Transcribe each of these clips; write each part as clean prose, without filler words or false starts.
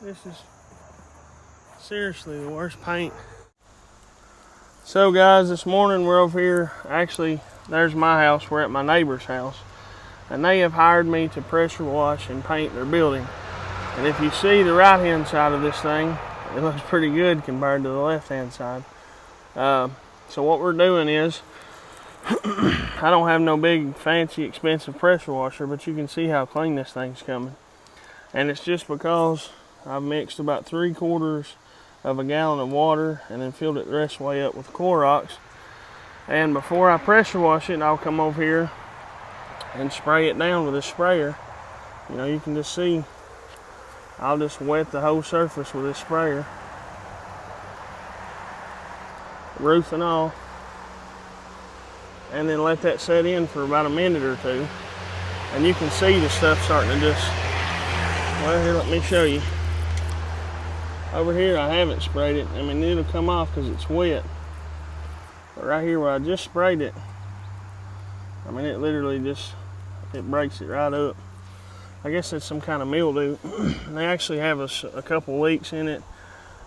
This is seriously the worst paint. So guys, this morning we're over here. Actually, there's my house. We're at my neighbor's house. And they have hired me to pressure wash and paint their building. And if you see the right hand side of this thing, it looks pretty good compared to the left hand side. So what we're doing is, I don't have no big fancy expensive pressure washer, but you can see how clean this thing's coming. And it's just because I've mixed about 3/4 of a gallon of water and then filled it the rest of the way up with Clorox. And before I pressure wash it, I'll come over here and spray it down with a sprayer. You know, you can just see, I'll just wet the whole surface with this sprayer, roof and all, and then let that set in for about a minute or two. And you can see the stuff starting to just, well, here, let me show you. Over here I haven't sprayed it. I mean, it'll come off because it's wet. But right here where I just sprayed it, I mean, it literally just, it breaks it right up. I guess that's some kind of mildew. They actually have a couple leaks in it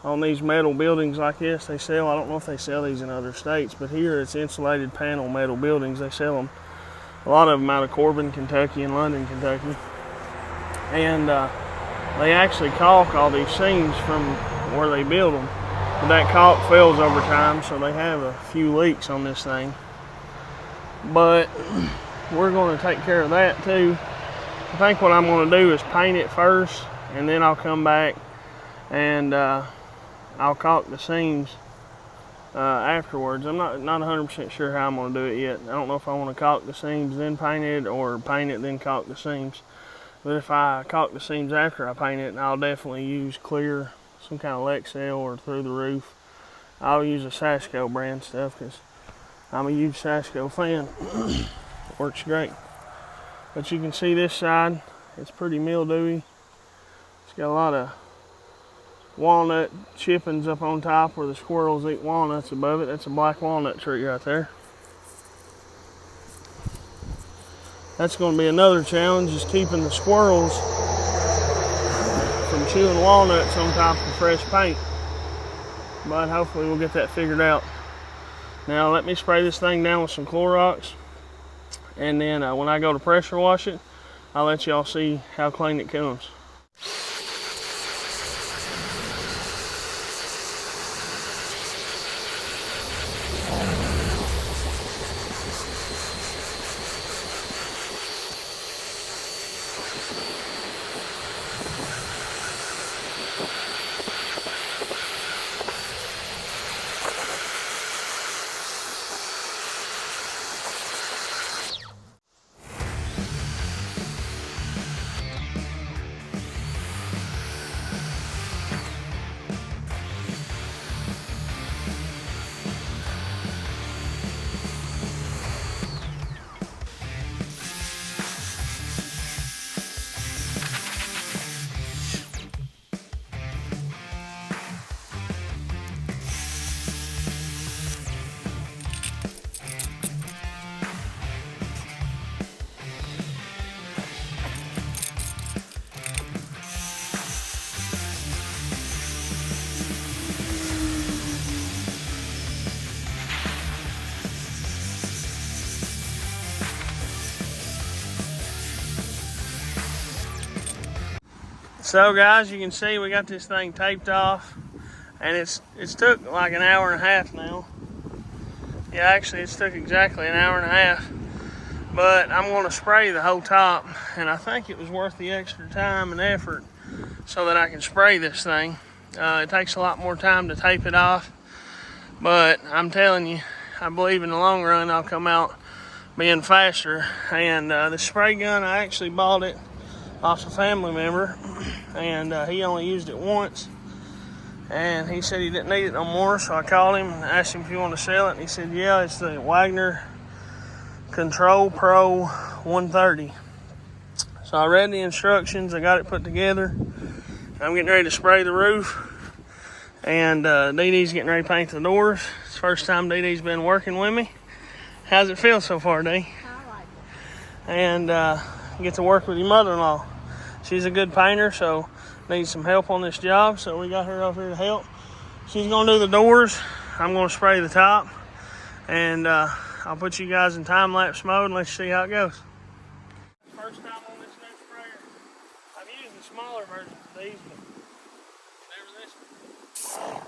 on these metal buildings like this. They sell, I don't know if they sell these in other states, but here it's insulated panel metal buildings. They sell them, a lot of them out of Corbin, Kentucky and London, Kentucky. And they actually caulk all these seams from where they build them. But that caulk fails over time, so they have a few leaks on this thing. But we're going to take care of that too. I think what I'm going to do is paint it first, and then I'll come back and I'll caulk the seams afterwards. I'm not 100% sure how I'm going to do it yet. I don't know if I want to caulk the seams then paint it, or paint it then caulk the seams. But if I caulk the seams after I paint it, I'll definitely use clear, some kind of Lexel or through the roof. I'll use a Sasco brand stuff because I'm a huge Sasco fan. Works great. But you can see this side, it's pretty mildewy. It's got a lot of walnut chippings up on top where the squirrels eat walnuts above it. That's a black walnut tree right there. That's going to be another challenge, is keeping the squirrels from chewing walnuts on top of fresh paint. But hopefully we'll get that figured out. Now let me spray this thing down with some Clorox. And then when I go to pressure wash it, I'll let y'all see how clean it comes. So guys, you can see we got this thing taped off, and it's took like an hour and a half now. Yeah, actually it's took exactly an hour and a half. But I'm going to spray the whole top, and I think it was worth the extra time and effort so that I can spray this thing. It takes a lot more time to tape it off, but I'm telling you, I believe in the long run I'll come out being faster. And the spray gun, I actually bought it off a family member, and he only used it once, and he said he didn't need it no more. So I called him and asked him if he wanted to sell it, and he said yeah, it's the Wagner Control Pro 130. So I read the instructions, I got it put together. I'm getting ready to spray the roof, and Dee Dee's getting ready to paint the doors. It's the first time Dee Dee's been working with me. How's it feel so far, Dee? I like it. And get to work with your mother-in-law. she's a good painter, so needs some help on this job. So we got her over here to help. She's gonna do the doors. I'm gonna spray the top, and I'll put you guys in time-lapse mode and let you see how it goes. First time on this new sprayer. I've used the smaller version of these, but never this one.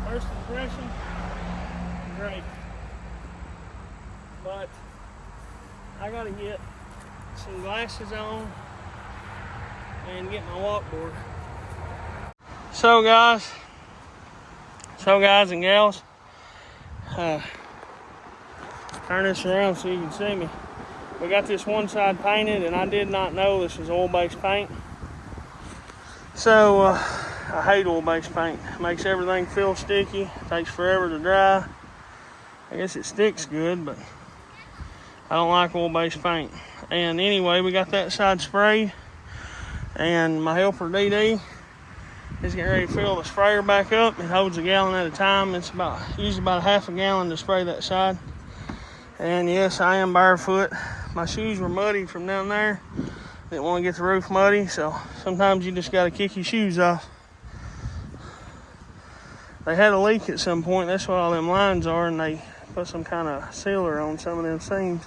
First impression, great. But I gotta get some glasses on and get my walkboard. So guys and gals, turn this around so you can see me. We got this one side painted, and I did not know this was oil-based paint. So I hate oil-based paint. It makes everything feel sticky. It takes forever to dry. I guess it sticks good, but I don't like oil-based paint. And anyway, we got that side sprayed, and my helper DD is getting ready to fill the sprayer back up. It holds a gallon at a time. It's usually about a half a gallon to spray that side. And yes, I am barefoot. My shoes were muddy from down there. Didn't want to get the roof muddy, so sometimes you just got to kick your shoes off. They had a leak at some point. That's what all them lines are, and they put some kind of sealer on some of them seams.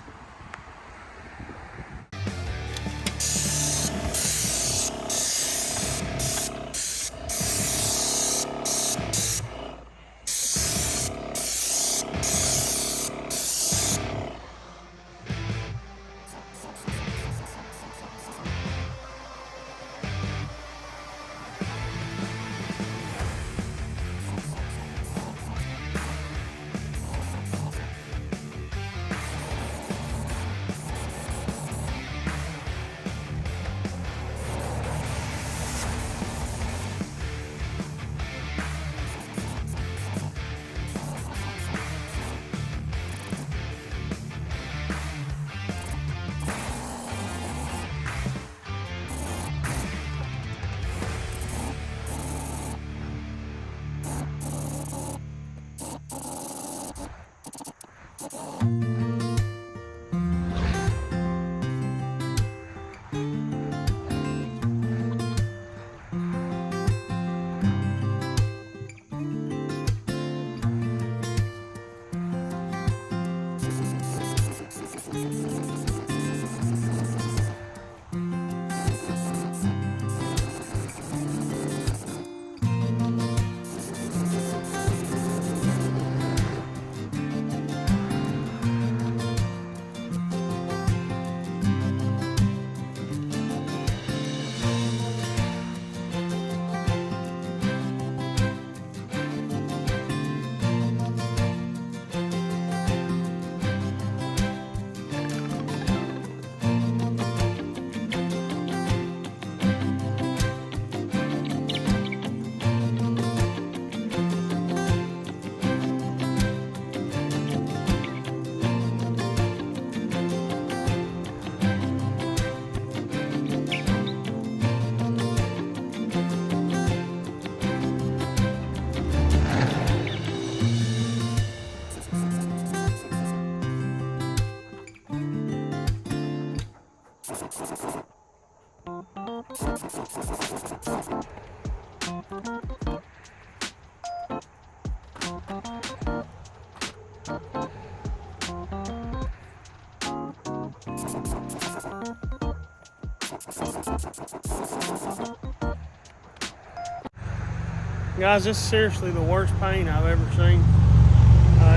Guys, this is seriously the worst paint I've ever seen.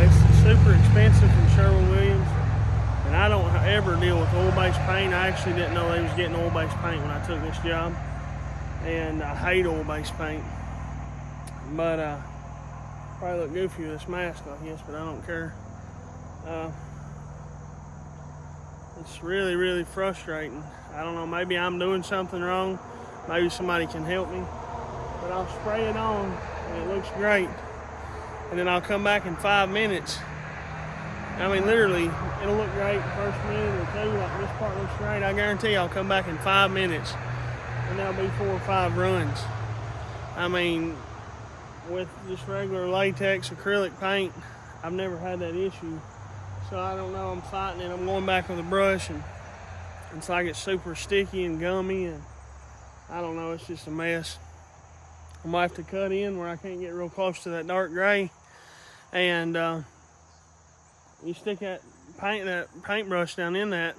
It's super expensive from Sherwin-Williams, and I don't ever deal with oil-based paint. I actually didn't know they was getting oil-based paint when I took this job, and I hate oil-based paint. But probably look goofy with this mask, I guess, but I don't care. It's really, really frustrating. I don't know, maybe I'm doing something wrong. maybe somebody can help me. But I'll spray it on and it looks great. And then I'll come back in 5 minutes. I mean, literally, it'll look great the first minute or two, like this part looks great. I guarantee I'll come back in 5 minutes and there'll be 4 or 5 runs. I mean, with just regular latex acrylic paint, I've never had that issue. So I don't know, I'm fighting it. I'm going back with a brush and it's like it's super sticky and gummy and I don't know, it's just a mess. I might have to cut in where I can't get real close to that dark gray. And you stick that paintbrush down in that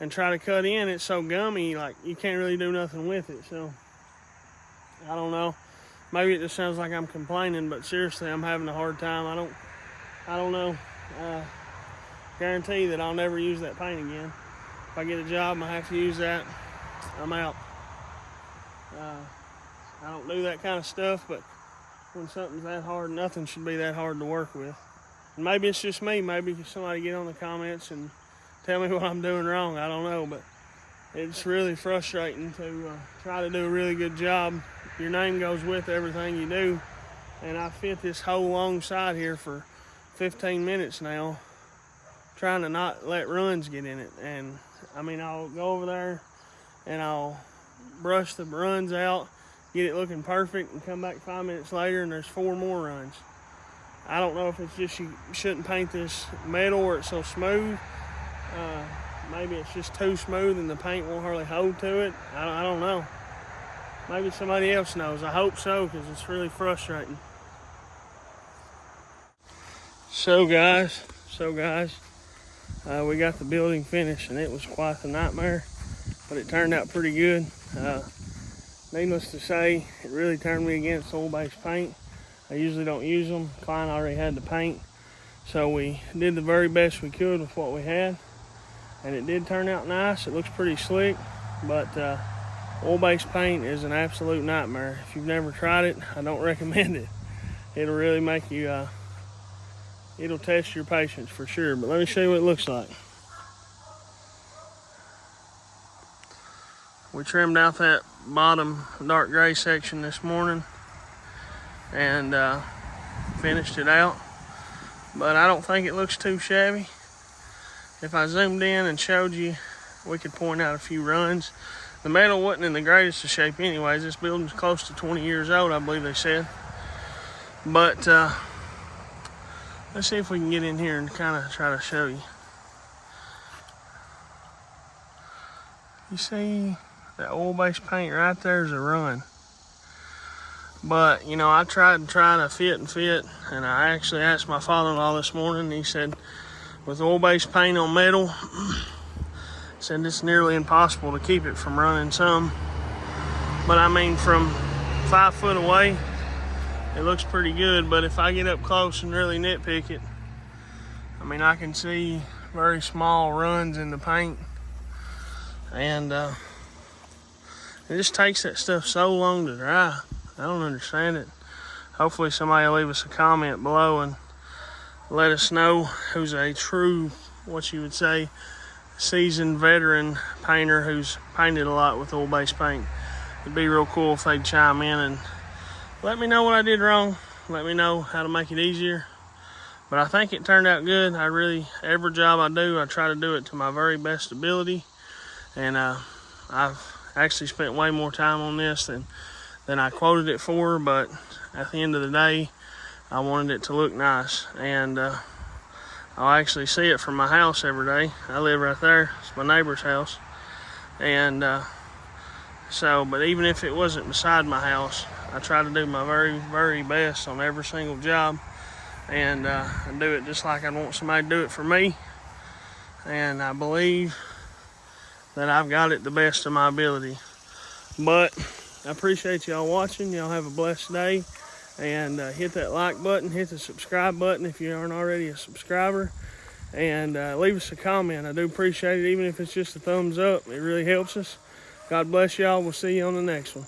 and try to cut in, it's so gummy, like you can't really do nothing with it. So I don't know. Maybe it just sounds like I'm complaining, but seriously, I'm having a hard time. I don't know. Guarantee that I'll never use that paint again. If I get a job and I have to use that, I'm out. I don't do that kind of stuff, but when something's that hard, nothing should be that hard to work with. And maybe it's just me. Maybe somebody get on the comments and tell me what I'm doing wrong. I don't know, but it's really frustrating to try to do a really good job. Your name goes with everything you do. And I fit this whole long side here for 15 minutes now, trying to not let runs get in it. And I mean, I'll go over there and I'll brush the runs out, get it looking perfect, and come back 5 minutes later and there's 4 more runs. I don't know if it's just you shouldn't paint this metal or it's so smooth. Maybe it's just too smooth and the paint won't hardly hold to it. I don't know. Maybe somebody else knows. I hope so, because it's really frustrating. So guys, we got the building finished and it was quite the nightmare, but it turned out pretty good. Needless to say, it really turned me against oil-based paint. I usually don't use them. The client already had the paint, so we did the very best we could with what we had, and it did turn out nice. It looks pretty slick, but oil-based paint is an absolute nightmare. If you've never tried it, I don't recommend it. It'll really make you, it'll test your patience for sure, but let me show you what it looks like. We trimmed out that bottom dark gray section this morning and finished it out, but I don't think it looks too shabby. If I zoomed in and showed you, we could point out a few runs. The metal wasn't in the greatest of shape anyways. This building's close to 20 years old, I believe they said. But let's see if we can get in here and kind of try to show you. You see that oil-based paint right there is a run. But, you know, I tried to fit, and I actually asked my father-in-law this morning, and he said, with oil-based paint on metal, said it's nearly impossible to keep it from running some. But I mean, from 5 foot away, it looks pretty good, but if I get up close and really nitpick it, I mean, I can see very small runs in the paint, and it just takes that stuff so long to dry. I don't understand it. Hopefully somebody will leave us a comment below and let us know who's a true, what you would say, seasoned veteran painter who's painted a lot with oil-based paint. It'd be real cool if they'd chime in and let me know what I did wrong. Let me know how to make it easier. But I think it turned out good. Every job I do, I try to do it to my very best ability. And I've actually spent way more time on this than I quoted it for, but at the end of the day, I wanted it to look nice. And I'll actually see it from my house every day. I live right there. It's my neighbor's house. And but even if it wasn't beside my house, I try to do my very, very best on every single job. And I do it just like I want somebody to do it for me. And I believe that I've got it the best of my ability. But I appreciate y'all watching. Y'all have a blessed day. And hit that like button, hit the subscribe button if you aren't already a subscriber. And leave us a comment. I do appreciate it, even if it's just a thumbs up. It really helps us. God bless y'all. We'll see you on the next one.